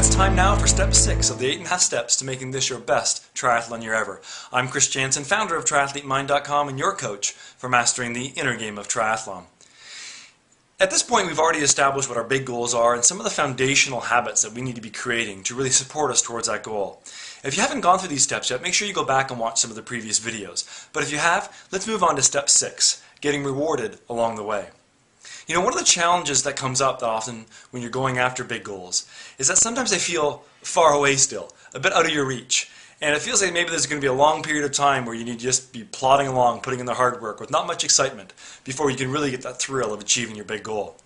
it's time now for step 6 of the 8.5 steps to making this your best triathlon year ever. I'm Chris Jansen, founder of TriathleteMind.com and your coach for mastering the inner game of triathlon. At this point, we've already established what our big goals are and some of the foundational habits that we need to be creating to really support us towards that goal. If you haven't gone through these steps yet, make sure you go back and watch some of the previous videos. But if you have, let's move on to step 6, getting rewarded along the way. You know, one of the challenges that comes up that often when you're going after big goals is that sometimes they feel far away still, a bit out of your reach. And it feels like maybe there's going to be a long period of time where you need to just be plodding along, putting in the hard work with not much excitement before you can really get that thrill of achieving your big goal.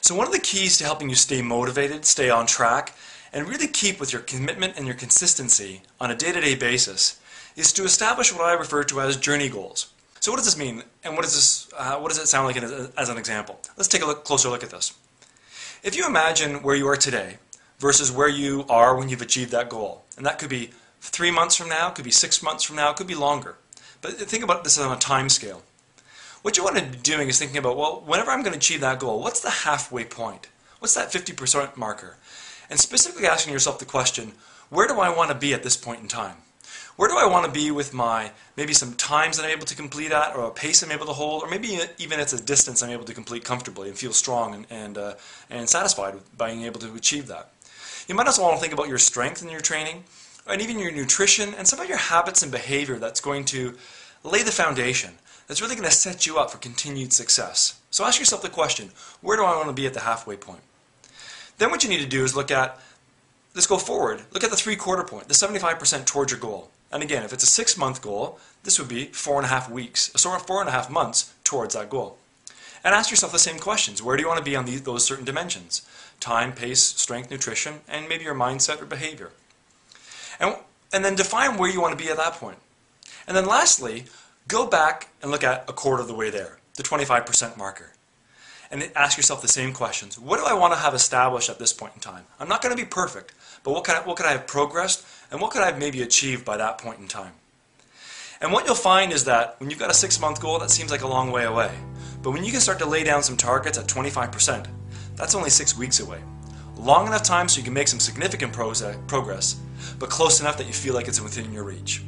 So one of the keys to helping you stay motivated, stay on track, and really keep with your commitment and your consistency on a day-to-day basis is to establish what I refer to as journey goals. So what does this mean, and what does it sound like as an example? Let's take a closer look at this. If you imagine where you are today versus where you are when you've achieved that goal, and that could be 3 months from now, could be 6 months from now, it could be longer. But think about this on a time scale. What you want to be doing is thinking about, well, whenever I'm going to achieve that goal, what's the halfway point? What's that 50% marker? And specifically asking yourself the question, where do I want to be at this point in time? Where do I want to be with my, maybe some times that I'm able to complete at, or a pace I'm able to hold, or maybe even it's a distance I'm able to complete comfortably and feel strong and satisfied with being able to achieve that. You might also want to think about your strength in your training, and even your nutrition, and some of your habits and behavior that's going to lay the foundation, that's really going to set you up for continued success. So ask yourself the question, where do I want to be at the halfway point? Then what you need to do is let's go forward. Look at the 3/4 point, the 75% towards your goal. And again, if it's a 6-month goal, this would be 4.5 weeks, so 4.5 months towards that goal. And ask yourself the same questions. Where do you want to be on those certain dimensions? Time, pace, strength, nutrition, and maybe your mindset or behavior. And then define where you want to be at that point. And then lastly, go back and look at 1/4 of the way there, the 25% marker. And ask yourself the same questions. What do I want to have established at this point in time? I'm not going to be perfect, but what could I have progressed, and what could I have maybe achieved by that point in time? And what you'll find is that when you've got a 6-month goal, that seems like a long way away. But when you can start to lay down some targets at 25%, that's only 6 weeks away. Long enough time so you can make some significant progress, but close enough that you feel like it's within your reach.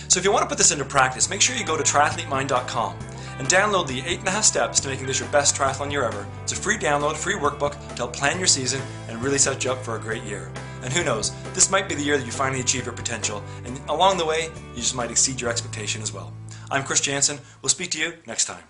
So if you want to put this into practice, make sure you go to TriathleteMind.com and download the 8.5 steps to making this your best triathlon year ever. It's a free download, free workbook to help plan your season and really set you up for a great year. And who knows, this might be the year that you finally achieve your potential, and along the way, you just might exceed your expectation as well. I'm Chris Jansen. We'll speak to you next time.